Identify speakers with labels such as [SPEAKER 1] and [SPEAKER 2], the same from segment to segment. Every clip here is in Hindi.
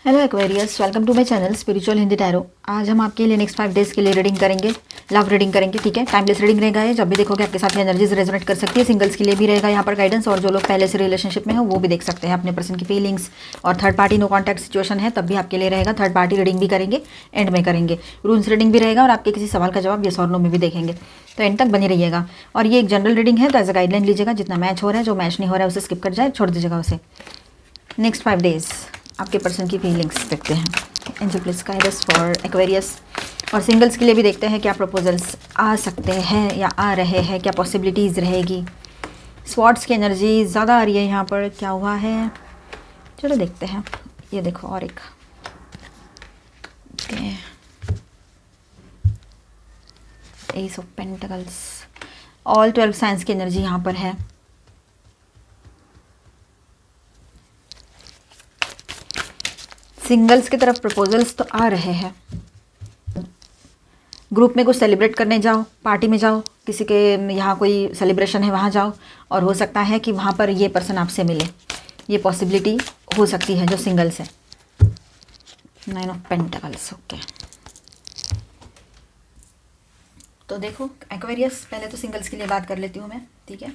[SPEAKER 1] Hello Aquarius, welcome to my channel spiritual Hindi tarot. आज हम आपके लिए नेक्स्ट 5 डेज़ के लिए रीडिंग करेंगे, लव रीडिंग करेंगे। ठीक है, टाइमलेस रीडिंग रहेगा ये, जब भी देखोगे आपके साथ एनर्जीज रेजोनेट कर सकती है। सिंगल्स के लिए भी रहेगा यहाँ पर गाइडेंस, और जो लोग पहले से रिलेशनशिप में हो वो भी देख सकते हैं अपने पर्सन की फीलिंग्स। और third party no contact situation है तब भी आपके लिए रहेगा। थर्ड पार्टी रीडिंग भी करेंगे, एंड में करेंगे रून्स रीडिंग भी रहेगा, और आपके किसी सवाल का जवाब यस और नो में भी देखेंगे। तो एंड तक बनी रहिएगा। और ये एक जनरल रीडिंग है, तो एज अ गाइडलाइन लीजिएगा। जितना मैच हो रहा है, जो मैच नहीं हो रहा है उसे स्किप कर जाए, छोड़ दीजिएगा उसे। नेक्स्ट 5 डेज़ आपके पर्सन की फीलिंग्स देखते हैं। Angel please guide us for Aquarius. और सिंगल्स के लिए भी देखते हैं क्या प्रपोजल्स आ सकते हैं या आ रहे हैं, क्या पॉसिबिलिटीज़ रहेगी। स्वॉर्ड्स की एनर्जी ज़्यादा आ रही है यहाँ पर, क्या हुआ है चलो देखते हैं। ये देखो और एक S of pentacles, all 12 science की एनर्जी यहाँ पर है। सिंगल्स की तरफ प्रपोजल्स तो आ रहे हैं। ग्रुप में कुछ सेलिब्रेट करने जाओ, पार्टी में जाओ, किसी के यहाँ कोई सेलिब्रेशन है वहाँ जाओ, और हो सकता है कि वहाँ पर ये पर्सन आपसे मिले। ये पॉसिबिलिटी हो सकती है जो सिंगल्स है। 9 ऑफ पेंटिकल्स, ओके। तो देखो एक्वेरियस, पहले तो सिंगल्स के लिए बात कर लेती हूँ मैं, ठीक है।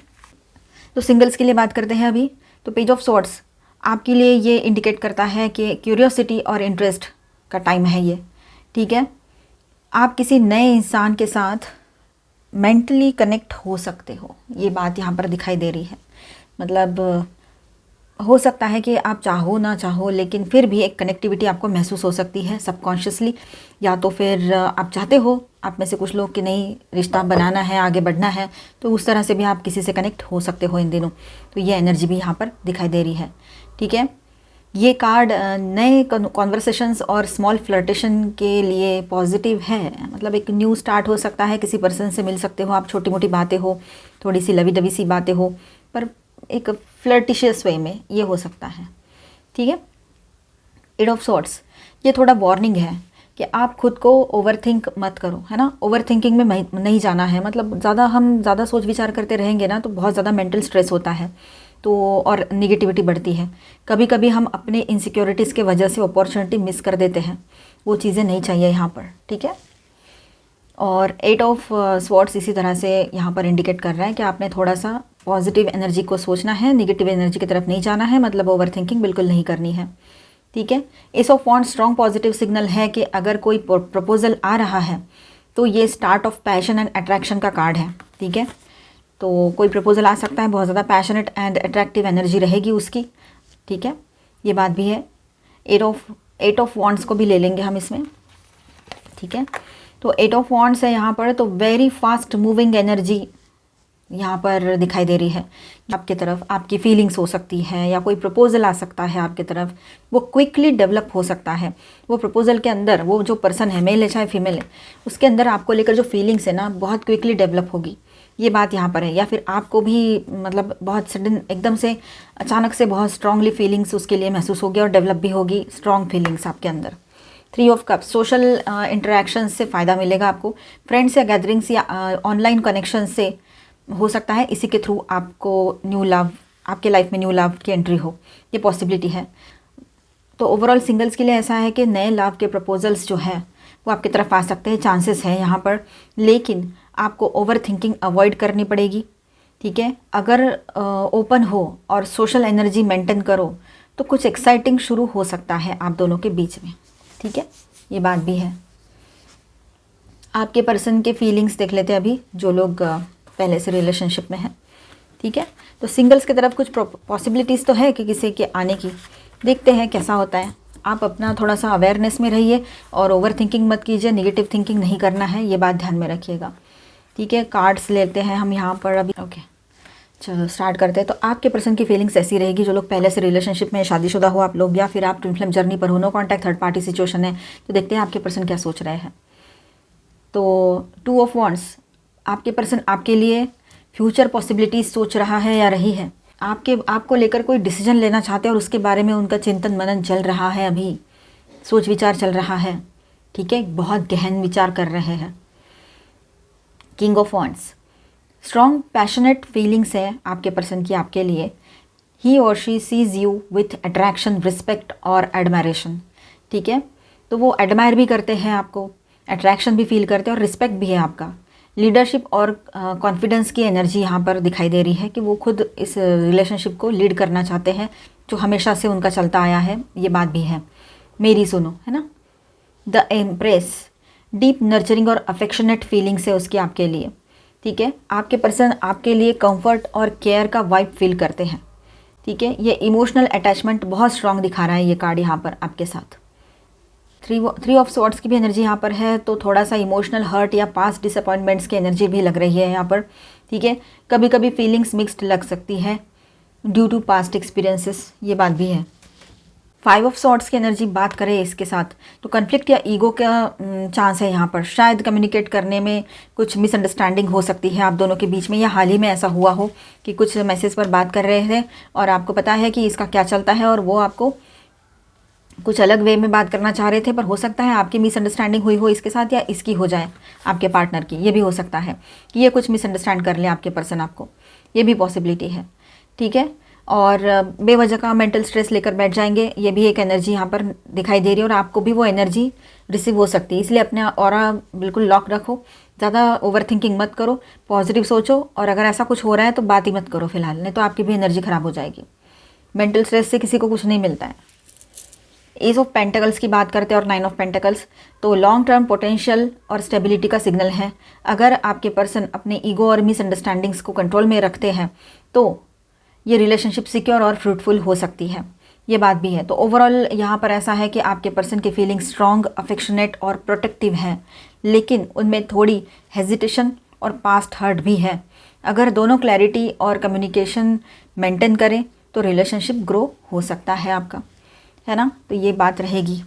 [SPEAKER 1] तो सिंगल्स के लिए बात करते हैं अभी। तो पेज ऑफ स्वॉर्ड्स आपके लिए ये इंडिकेट करता है कि क्यूरियोसिटी और इंटरेस्ट का टाइम है ये, ठीक है। आप किसी नए इंसान के साथ मेंटली कनेक्ट हो सकते हो, ये बात यहाँ पर दिखाई दे रही है। मतलब हो सकता है कि आप चाहो ना चाहो, लेकिन फिर भी एक कनेक्टिविटी आपको महसूस हो सकती है सबकॉन्शियसली। या तो फिर आप चाहते हो, आप में से कुछ लोग कि नहीं रिश्ता बनाना है, आगे बढ़ना है, तो उस तरह से भी आप किसी से कनेक्ट हो सकते हो इन दिनों। तो ये एनर्जी भी यहाँ पर दिखाई दे रही है, ठीक है। ये कार्ड नए कॉन्वर्सेशंस और स्मॉल फ्लर्टेशन के लिए पॉजिटिव है। मतलब एक न्यू स्टार्ट हो सकता है, किसी पर्सन से मिल सकते हो आप, छोटी मोटी बातें हो, थोड़ी सी लवी डवी सी बातें हो, पर एक फ्लर्टिशियस वे में ये हो सकता है, ठीक है। एट ऑफ सॉर्ड्स ये थोड़ा वार्निंग है कि आप खुद को ओवरथिंक मत करो, है ना। ओवरथिंकिंग में नहीं जाना है। मतलब हम ज़्यादा सोच विचार करते रहेंगे ना, तो बहुत ज़्यादा मेंटल स्ट्रेस होता है, तो और निगेटिविटी बढ़ती है। कभी कभी हम अपने इनसिक्योरिटीज़ के वजह से अपॉर्चुनिटी मिस कर देते हैं, वो चीज़ें नहीं चाहिए यहाँ पर, ठीक है। और 8 ऑफ स्वॉर्ड्स इसी तरह से यहाँ पर इंडिकेट कर रहा है कि आपने थोड़ा सा पॉजिटिव एनर्जी को सोचना है, निगेटिव एनर्जी की तरफ नहीं जाना है। मतलब ओवरथिंकिंग बिल्कुल नहीं करनी है, ठीक है। S of wands strong positive signal है कि अगर कोई प्रपोजल आ रहा है तो ये start of passion and attraction का कार्ड है, ठीक है। तो कोई प्रपोजल आ सकता है, बहुत ज़्यादा पैशनेट एंड अट्रैक्टिव एनर्जी रहेगी उसकी, ठीक है। ये बात भी है। एट ऑफ वॉन्ड्स को भी ले लेंगे हम इसमें, ठीक है। तो 8 ऑफ वॉन्ड्स है यहाँ पर, तो वेरी फास्ट मूविंग एनर्जी यहाँ पर दिखाई दे रही है आपकी तरफ। आपकी फीलिंग्स हो सकती है, या कोई प्रपोजल आ सकता है आपकी तरफ, वो क्विकली डेवलप हो सकता है। वो प्रपोजल के अंदर वो जो पर्सन है, मेल है चाहे फीमेल है, उसके अंदर आपको लेकर जो फीलिंग्स है ना, बहुत क्विकली डेवलप होगी, ये बात यहाँ पर है। या फिर आपको भी मतलब बहुत सडन एकदम से अचानक से बहुत स्ट्रांगली फीलिंग्स उसके लिए महसूस होगी, और डेवलप भी होगी स्ट्रॉन्ग फीलिंग्स आपके अंदर। 3 ऑफ कप्स सोशल इंटरेक्शन से फ़ायदा मिलेगा आपको। फ्रेंड्स या गैदरिंग्स या ऑनलाइन कनेक्शन से हो सकता है, इसी के थ्रू आपको न्यू लव, आपके लाइफ में न्यू लव की एंट्री हो, ये पॉसिबिलिटी है। तो ओवरऑल सिंगल्स के लिए ऐसा है कि नए लव के प्रपोजल्स जो है वो आपकी तरफ आ सकते हैं, चांसेस है यहाँ पर। लेकिन आपको ओवर थिंकिंग अवॉइड करनी पड़ेगी, ठीक है। अगर ओपन हो और सोशल एनर्जी मेंटेन करो तो कुछ एक्साइटिंग शुरू हो सकता है आप दोनों के बीच में, ठीक है। ये बात भी है। आपके पर्सन के फीलिंग्स देख लेते हैं अभी, जो लोग पहले से रिलेशनशिप में हैं, ठीक है। तो सिंगल्स की तरफ कुछ पॉसिबिलिटीज़ तो है कि किसी के आने की, देखते हैं कैसा होता है। आप अपना थोड़ा सा अवेयरनेस में रहिए और ओवर थिंकिंग मत कीजिए, निगेटिव थिंकिंग नहीं करना है, ये बात ध्यान में रखिएगा, ठीक है। कार्ड्स लेते हैं हम यहाँ पर अभी, ओके। चलो स्टार्ट करते हैं। तो आपके पर्सन की फीलिंग्स ऐसी रहेगी, जो लोग पहले से रिलेशनशिप में, शादीशुदा हो आप लोग, या फिर आप ट्विन फ्लेम जर्नी पर हो, no contact third party situation है, तो देखते हैं आपके पर्सन क्या सोच रहे हैं। तो 2 ऑफ वॉन्ड्स, आपके पर्सन आपके लिए फ्यूचर पॉसिबिलिटीज़ सोच रहा है या रही है। आपको लेकर कोई डिसीजन लेना चाहते हैं और उसके बारे में उनका चिंतन मनन चल रहा है, अभी सोच विचार चल रहा है, ठीक है। बहुत गहन विचार कर रहे हैं। King of wands strong passionate feelings है आपके पर्सन की आपके लिए। ही और she sees you with attraction, respect और एडमायरेशन। ठीक है। तो वो एडमायर भी करते हैं आपको, अट्रैक्शन भी फील करते हैं और रिस्पेक्ट भी है आपका। लीडरशिप और कॉन्फिडेंस की एनर्जी यहाँ पर दिखाई दे रही है कि वो खुद इस रिलेशनशिप को लीड करना चाहते हैं, जो हमेशा से उनका चलता आया है, ये बात भी है। मेरी सुनो, है ना। द एम्प्रेस, डीप नर्चरिंग और अफेक्शनेट फीलिंग्स है उसकी आपके लिए, ठीक है। आपके पर्सन आपके लिए कंफर्ट और केयर का वाइब फील करते हैं, ठीक है। ये इमोशनल अटैचमेंट बहुत स्ट्रांग दिखा रहा है ये कार्ड यहाँ पर आपके साथ। थ्री ऑफ स्वॉर्ड्स की भी एनर्जी यहाँ पर है, तो थोड़ा सा इमोशनल हर्ट या पास्ट डिसअपॉइंटमेंट्स की एनर्जी भी लग रही है यहाँ पर, ठीक है। कभी कभी फीलिंग्स मिक्स्ड लग सकती है ड्यू टू पास्ट एक्सपीरियंसेस, ये बात भी है। 5 ऑफ स्वॉर्ड्स की एनर्जी बात करें इसके साथ, तो कन्फ्लिक्ट या ईगो का चांस है यहाँ पर। शायद कम्युनिकेट करने में कुछ मिसअंडरस्टैंडिंग हो सकती है आप दोनों के बीच में, या हाल ही में ऐसा हुआ हो कि कुछ मैसेज पर बात कर रहे थे और आपको पता है कि इसका क्या चलता है और वो आपको कुछ अलग वे में बात करना चाह रहे थे, पर हो सकता है आपकी मिसअंडरस्टैंडिंग हुई हो इसके साथ, या इसकी हो जाए आपके पार्टनर की। ये भी हो सकता है कि ये कुछ मिसअंडरस्टैंड कर ले आपके पर्सन आपको, ये भी पॉसिबिलिटी है, ठीक है। और बेवजह का मेंटल स्ट्रेस लेकर बैठ जाएंगे, ये भी एक एनर्जी यहाँ पर दिखाई दे रही है, और आपको भी वो एनर्जी रिसीव हो सकती है। इसलिए अपने ऑरा बिल्कुल लॉक रखो, ज़्यादा ओवर थिंकिंग मत करो, पॉजिटिव सोचो, और अगर ऐसा कुछ हो रहा है तो बात ही मत करो फिलहाल, नहीं तो आपकी भी एनर्जी ख़राब हो जाएगी। मेंटल स्ट्रेस से किसी को कुछ नहीं मिलता है। एज ऑफ पेंटिकल्स की बात करते हैं और 9 ऑफ पेंटिकल्स, तो लॉन्ग टर्म पोटेंशियल और स्टेबिलिटी का सिग्नल है। अगर आपके पर्सन अपने ईगो और मिसअंडरस्टैंडिंग्स को कंट्रोल में रखते हैं तो ये रिलेशनशिप सिक्योर और फ्रूटफुल हो सकती है, ये बात भी है। तो ओवरऑल यहाँ पर ऐसा है कि आपके पर्सन की फीलिंग्स स्ट्रॉन्ग, अफेक्शनेट और प्रोटेक्टिव हैं, लेकिन उनमें थोड़ी हेजिटेशन और पास्ट हर्ट भी है। अगर दोनों क्लैरिटी और कम्युनिकेशन मेंटेन करें तो रिलेशनशिप ग्रो हो सकता है आपका, है ना। तो ये बात रहेगी।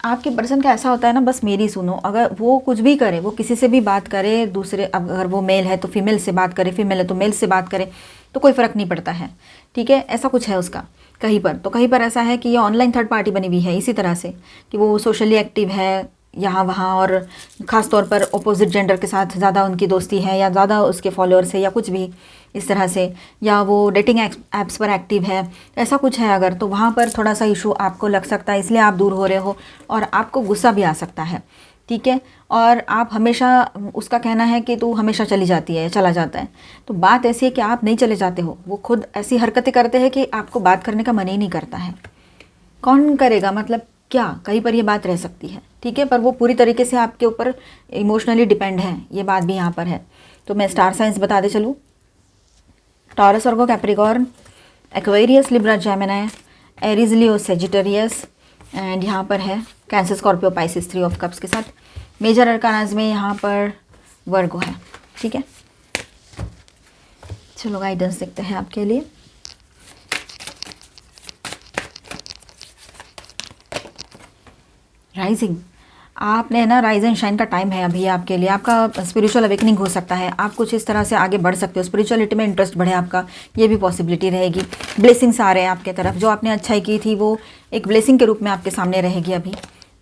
[SPEAKER 1] आपके पर्सन का ऐसा होता है ना, बस मेरी सुनो, अगर वो कुछ भी करे, वो किसी से भी बात करे, दूसरे, अगर वो मेल है तो फीमेल से बात करे, फीमेल है तो मेल से बात करे, तो कोई फ़र्क नहीं पड़ता है, ठीक है। ऐसा कुछ है उसका कहीं पर, तो कहीं पर ऐसा है कि ये ऑनलाइन थर्ड पार्टी बनी हुई है इसी तरह से, कि वो सोशली एक्टिव है यहाँ वहाँ, और ख़ास तौर पर अपोजिट जेंडर के साथ ज़्यादा उनकी दोस्ती है, या ज़्यादा उसके फॉलोअर्स है, या कुछ भी इस तरह से, या वो डेटिंग ऐप्स पर एक्टिव है, ऐसा कुछ है अगर, तो वहाँ पर थोड़ा सा इशू आपको लग सकता है, इसलिए आप दूर हो रहे हो, और आपको गुस्सा भी आ सकता है, ठीक है। और आप हमेशा, उसका कहना है कि तू हमेशा चली जाती है, चला जाता है, तो बात ऐसी है कि आप नहीं चले जाते हो, वो खुद ऐसी हरकतें करते हैं कि आपको बात करने का मन ही नहीं करता है। कौन करेगा, मतलब क्या, कहीं पर ये बात रह सकती है, ठीक है। पर वो पूरी तरीके से आपके ऊपर इमोशनली डिपेंड है, ये बात भी यहाँ पर है। तो मैं स्टार साइंस बता दे चलूँ, taurus, Virgo, Capricorn, Aquarius, Libra, Gemini, Aries, Leo, Sagittarius, and यहाँ पर है cancer, Scorpio, Pisces, 3 of cups के साथ। मेजर अरकानाज में यहाँ पर वर्गो है, ठीक है। चलो गाइडेंस देखते हैं आपके लिए। राइजिंग, आपने ना राइज एंड शाइन का टाइम है अभी आपके लिए, आपका स्पिरिचुअल अवेकनिंग हो सकता है, आप कुछ इस तरह से आगे बढ़ सकते हो, स्पिरिचुअलिटी में इंटरेस्ट बढ़े आपका, ये भी पॉसिबिलिटी रहेगी। ब्लेसिंग्स आ रहे हैं आपके तरफ, जो आपने अच्छाई की थी वो एक ब्लेसिंग के रूप में आपके सामने रहेगी अभी,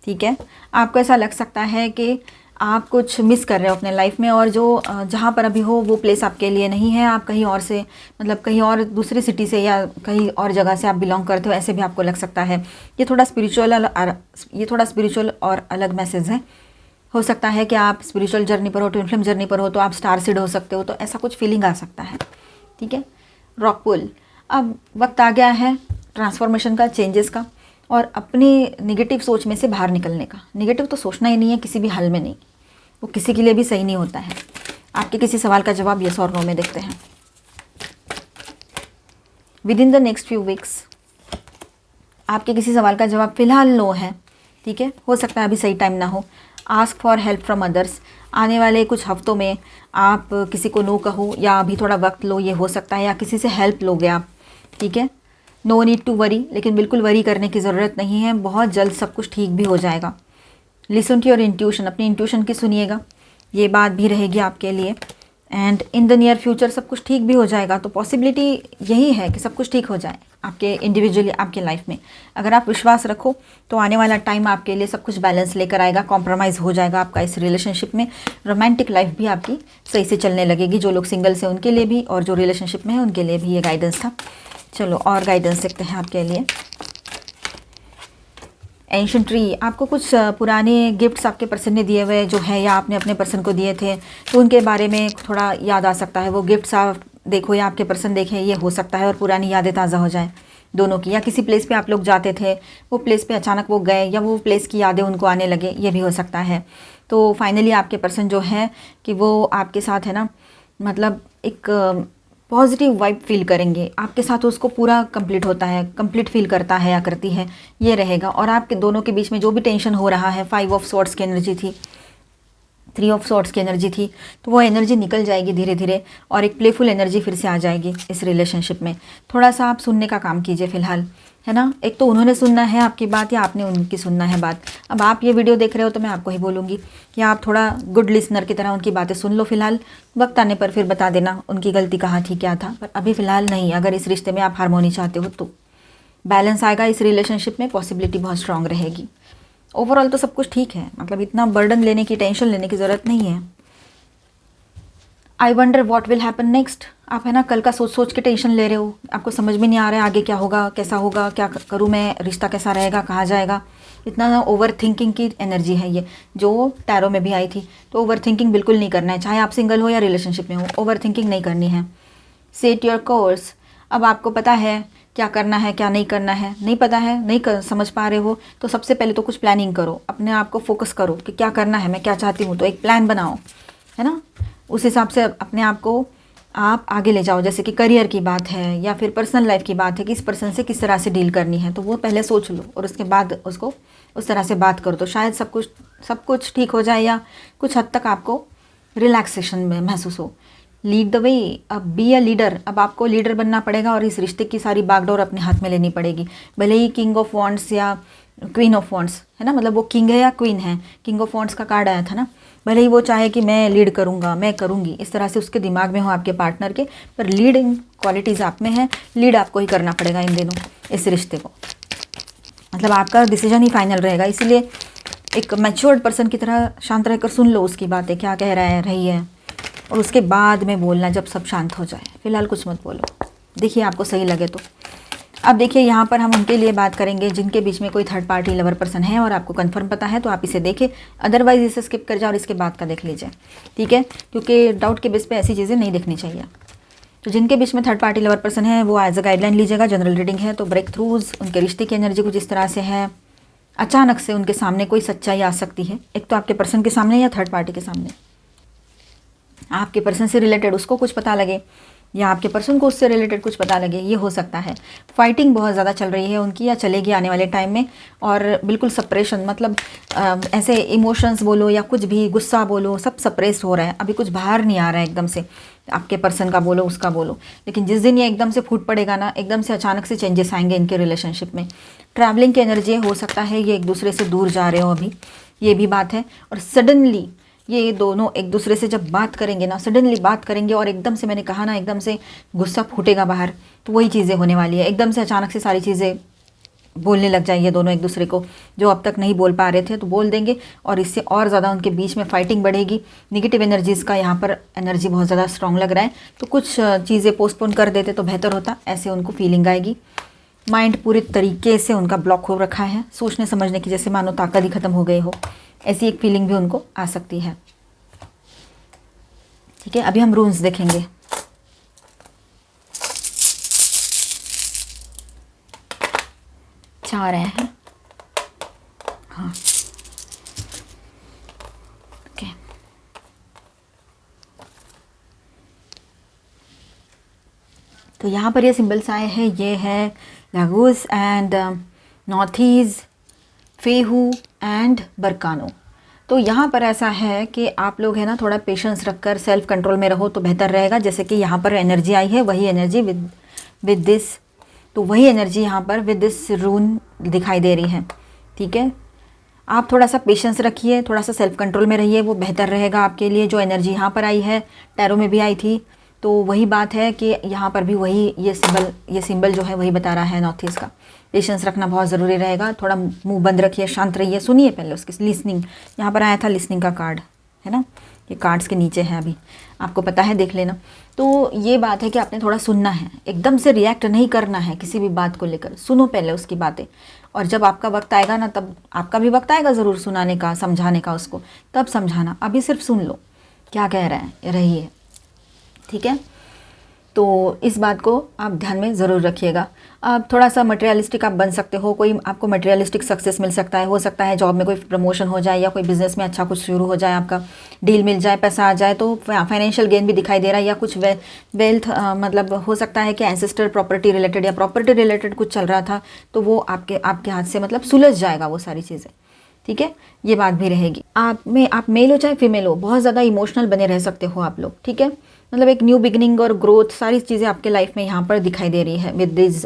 [SPEAKER 1] ठीक है। आपको ऐसा लग सकता है कि आप कुछ मिस कर रहे हो अपने लाइफ में, और जो जहाँ पर अभी हो वो प्लेस आपके लिए नहीं है, आप कहीं और से, मतलब कहीं और दूसरी सिटी से या कहीं और जगह से आप बिलोंग करते हो, ऐसे भी आपको लग सकता है। ये थोड़ा स्पिरिचुअल और अलग मैसेज है। हो सकता है कि आप स्पिरिचुअल जर्नी पर हो, ट्विन फ्लेम जर्नी पर हो, तो आप स्टार सीड हो सकते हो, तो ऐसा कुछ फीलिंग आ सकता है, ठीक है। रॉक पुल, अब वक्त आ गया है ट्रांसफॉर्मेशन का, चेंजेस का, और अपनी नेगेटिव सोच में से बाहर निकलने का। नेगेटिव तो सोचना ही नहीं है किसी भी हाल में, नहीं, वो किसी के लिए भी सही नहीं होता है। आपके किसी सवाल का जवाब यस और नो में देखते हैं। With in the next few weeks आपके किसी सवाल का जवाब फिलहाल नो है, ठीक है। हो सकता है अभी सही टाइम ना हो। Ask for help from others, आने वाले कुछ हफ्तों में आप किसी को नो कहो या अभी थोड़ा वक्त लो, ये हो सकता है, या किसी से हेल्प लोगे आप, ठीक है। नो नीड टू वरी, लेकिन बिल्कुल वरी करने की ज़रूरत नहीं है, बहुत जल्द सब कुछ ठीक भी हो जाएगा। लिसन टू योर इंट्यूशन, अपनी इंट्यूशन की सुनिएगा, ये बात भी रहेगी आपके लिए। And in the near future सब कुछ ठीक भी हो जाएगा, तो पॉसिबिलिटी यही है कि सब कुछ ठीक हो जाए आपके इंडिविजुअली, आपके लाइफ में। अगर आप विश्वास रखो तो आने वाला टाइम आपके लिए सब कुछ बैलेंस लेकर आएगा, कॉम्प्रोमाइज़ हो जाएगा आपका इस रिलेशनशिप में। रोमांटिक लाइफ भी आपकी सही से चलने लगेगी, जो लोग सिंगल से उनके लिए भी, और जो रिलेशनशिप में है उनके लिए भी ये गाइडेंस था। चलो और गाइडेंस देखते हैं आपके लिए। एंशिएंट ट्री, आपको कुछ पुराने गिफ्ट्स आपके पर्सन ने दिए हुए जो है या आपने अपने पर्सन को दिए थे, तो उनके बारे में थोड़ा याद आ सकता है। वो गिफ्ट्स आप देखो या आपके पर्सन देखें, ये हो सकता है, और पुरानी यादें ताज़ा हो जाएं दोनों की। या किसी प्लेस पे आप लोग जाते थे, वो प्लेस पे अचानक वो गए, या वो प्लेस की यादें उनको आने लगे, ये भी हो सकता है। तो फाइनली आपके पर्सन जो है कि वो आपके साथ है ना, मतलब एक पॉजिटिव वाइब फील करेंगे आपके साथ, उसको पूरा कंप्लीट होता है, कंप्लीट फील करता है या करती है, ये रहेगा। और आपके दोनों के बीच में जो भी टेंशन हो रहा है, 5 ऑफ सॉर्ड्स की एनर्जी थी, 3 ऑफ सॉर्ड्स की एनर्जी थी, तो वो एनर्जी निकल जाएगी धीरे धीरे, और एक प्लेफुल एनर्जी फिर से आ जाएगी इस रिलेशनशिप में। थोड़ा सा आप सुनने का काम कीजिए फिलहाल, है ना। एक तो उन्होंने सुनना है आपकी बात या आपने उनकी सुनना है बात। अब आप ये वीडियो देख रहे हो तो मैं आपको ही बोलूँगी कि आप थोड़ा गुड लिसनर की तरह उनकी बातें सुन लो फिलहाल। वक्त आने पर फिर बता देना उनकी गलती कहाँ थी, क्या था, पर अभी फ़िलहाल नहीं। अगर इस रिश्ते में आप हारमोनी चाहते हो तो बैलेंस आएगा इस रिलेशनशिप में, पॉसिबिलिटी बहुत स्ट्रांग रहेगी। ओवरऑल तो सब कुछ ठीक है, मतलब इतना बर्डन लेने की, टेंशन लेने की ज़रूरत नहीं है। I wonder what will happen next. आप है ना कल का सोच सोच के टेंशन ले रहे हो, आपको समझ में नहीं आ रहा है आगे क्या होगा, कैसा होगा, क्या करूँ मैं, रिश्ता कैसा रहेगा, कहाँ जाएगा। इतना ओवर थिंकिंग की एनर्जी है ये, जो टैरो में भी आई थी। तो ओवर थिंकिंग बिल्कुल नहीं करना है, चाहे आप सिंगल हो या रिलेशनशिप में हो, ओवर थिंकिंग नहीं करनी है। Set your course. अब आपको पता है क्या करना है, क्या नहीं करना है। नहीं पता है, नहीं समझ पा रहे हो, तो सबसे पहले तो कुछ प्लानिंग करो, अपने आप को फोकस करो कि क्या करना है, मैं क्या चाहती हूँ, तो एक प्लान बनाओ, है ना। उस हिसाब से अपने आप को आप आगे ले जाओ। जैसे कि करियर की बात है या फिर पर्सनल लाइफ की बात है कि इस पर्सन से किस तरह से डील करनी है, तो वो पहले सोच लो और उसके बाद उसको उस तरह से बात करो, तो शायद सब कुछ ठीक हो जाए या कुछ हद तक आपको रिलैक्सेशन में महसूस हो। Lead the way. अब बी अ लीडर। अब आपको लीडर बनना पड़ेगा और इस रिश्ते की सारी बागडोर अपने हाथ में लेनी पड़ेगी। भले ही किंग ऑफ वॉन्ड्स या क्वीन ऑफ वॉन्ड्स है ना, मतलब वो किंग है या क्वीन है, किंग ऑफ वॉन्ड्स का कार्ड आया था ना, भले ही वो चाहे कि मैं लीड करूँगा, मैं करूँगी, इस तरह से उसके दिमाग में हो आपके पार्टनर के, पर लीडिंग क्वालिटीज़ आप में है, लीड आपको ही करना पड़ेगा इन दिनों इस रिश्ते को। मतलब आपका डिसीजन ही फाइनल रहेगा, इसीलिए एक मैच्योर्ड पर्सन की तरह शांत रहकर सुन लो उसकी बातें, क्या कह रहा है रही है, और उसके बाद में बोलना जब सब शांत हो जाए। फिलहाल कुछ मत बोलो, देखिए आपको सही लगे तो। अब देखिए यहाँ पर हम उनके लिए बात करेंगे जिनके बीच में कोई थर्ड पार्टी लवर पर्सन है और आपको कंफर्म पता है तो आप इसे देखें, अदरवाइज इसे स्किप कर जाओ और इसके बाद का देख लीजिए, ठीक है, क्योंकि डाउट के बेस पे ऐसी चीज़ें नहीं देखनी चाहिए। तो जिनके बीच में थर्ड पार्टी लवर पर्सन है वो एज अ गाइडलाइन लीजिएगा, जनरल रीडिंग है। तो ब्रेक थ्रूज, उनके रिश्ते की एनर्जी कुछ इस तरह से है, अचानक से उनके सामने कोई सच्चाई आ सकती है, एक तो आपके पर्सन के सामने या थर्ड पार्टी के सामने। आपके पर्सन से रिलेटेड उसको कुछ पता लगे या आपके पर्सन को उससे रिलेटेड कुछ पता लगे, ये हो सकता है। फाइटिंग बहुत ज़्यादा चल रही है उनकी या चलेगी आने वाले टाइम में, और बिल्कुल सप्रेशन, मतलब ऐसे इमोशंस बोलो या कुछ भी, गुस्सा बोलो, सब सप्रेस हो रहा है, अभी कुछ बाहर नहीं आ रहा है एकदम से, आपके पर्सन का बोलो उसका बोलो। लेकिन जिस दिन ये एकदम से फूट पड़ेगा ना, एकदम से अचानक से चेंजेस आएंगे इनके रिलेशनशिप में। ट्रैवलिंग की एनर्जी हो सकता है ये एक दूसरे से दूर जा रहे हो अभी, ये भी बात है। और सडनली ये दोनों एक दूसरे से जब बात करेंगे ना, सडनली बात करेंगे और एकदम से, मैंने कहा ना, एकदम से गुस्सा फूटेगा बाहर, तो वही चीज़ें होने वाली है। एकदम से अचानक से सारी चीज़ें बोलने लग जाएंगे दोनों एक दूसरे को, जो अब तक नहीं बोल पा रहे थे तो बोल देंगे, और इससे और ज़्यादा उनके बीच में फाइटिंग बढ़ेगी। निगेटिव एनर्जीज़ का यहाँ पर एनर्जी बहुत ज़्यादा स्ट्रॉन्ग लग रहा है, तो कुछ चीज़ें पोस्टपोन कर देते तो बेहतर होता, ऐसे उनको फीलिंग आएगी। माइंड पूरी तरीके से उनका ब्लॉक हो रखा है, सोचने समझने की जैसे मानो ताकत ही ख़त्म हो गई हो, ऐसी एक फीलिंग भी उनको आ सकती है, ठीक है। अभी हम रून्स देखेंगे। चार हैं, हाँ, ओके। तो यहाँ पर ये सिंबल्स आए हैं, ये है लागूस एंड नॉर्थीज, फेहू एंड बरकानो। तो यहाँ पर ऐसा है कि आप लोग है ना थोड़ा पेशेंस रखकर सेल्फ कंट्रोल में रहो तो बेहतर रहेगा। जैसे कि यहाँ पर एनर्जी आई है, वही एनर्जी विद दिस, तो वही एनर्जी यहाँ पर विद दिस रून दिखाई दे रही है, ठीक है। आप थोड़ा सा पेशेंस रखिए, थोड़ा सा सेल्फ कंट्रोल में रहिए, वो बेहतर रहेगा आपके लिए। जो एनर्जी यहाँ पर आई है, टैरो में भी आई थी, तो वही बात है कि यहाँ पर भी वही ये सिंबल जो है वही बता रहा है नॉर्थ ईस्ट का। पेशेंस रखना बहुत ज़रूरी रहेगा, थोड़ा मुंह बंद रखिए, शांत रहिए, सुनिए पहले उसकी लिसनिंग। यहाँ पर आया था लिसनिंग का कार्ड, है ना, ये कार्ड्स के नीचे है, अभी आपको पता है, देख लेना। तो ये बात है कि आपने थोड़ा सुनना है, एकदम से रिएक्ट नहीं करना है किसी भी बात को लेकर, सुनो पहले उसकी बातें, और जब आपका वक्त आएगा ना, तब आपका भी वक्त आएगा ज़रूर सुनाने का, समझाने का उसको, तब समझाना। अभी सिर्फ सुन लो क्या कह रहा है, रहिए, ठीक है। तो इस बात को आप ध्यान में ज़रूर रखिएगा। आप थोड़ा सा मटेरियलिस्टिक आप बन सकते हो, कोई आपको मटेरियलिस्टिक सक्सेस मिल सकता है, हो सकता है जॉब में कोई प्रमोशन हो जाए या कोई बिजनेस में अच्छा कुछ शुरू हो जाए, आपका डील मिल जाए, पैसा आ जाए, तो फाइनेंशियल गेन भी दिखाई दे रहा है, या कुछ वेल्थ मतलब हो सकता है कि एंसेस्टर प्रॉपर्टी रिलेटेड या प्रॉपर्टी रिलेटेड कुछ चल रहा था, तो वो आपके हाथ से मतलब सुलझ जाएगा वो सारी चीज़ें, ठीक है। ये बात भी रहेगी। आप मेल हो चाहे फीमेल हो, बहुत ज़्यादा इमोशनल बने रह सकते हो आप लोग, ठीक है। मतलब एक न्यू बिगिनिंग और ग्रोथ, सारी चीज़ें आपके लाइफ में यहाँ पर दिखाई दे रही है विद दिस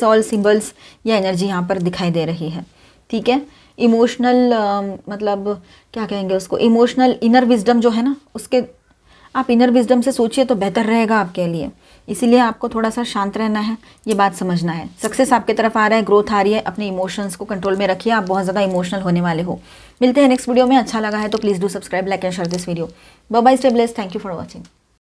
[SPEAKER 1] ऑल सिंबल्स या एनर्जी यहाँ पर दिखाई दे रही है, ठीक है। इमोशनल मतलब क्या कहेंगे उसको, इमोशनल इनर विजडम जो है ना, उसके आप इनर विजडम से सोचिए तो बेहतर रहेगा आपके लिए। इसीलिए आपको थोड़ा सा शांत रहना है, ये बात समझना है। सक्सेस आपके तरफ आ रहा है, ग्रोथ आ रही है, अपने इमोशंस को कंट्रोल में रखिए, आप बहुत ज़्यादा इमोशनल होने वाले हो। मिलते हैं नेक्स्ट वीडियो में। अच्छा लगा है तो please do subscribe, like and share this video. Bye bye, stay blessed, thank you for watching.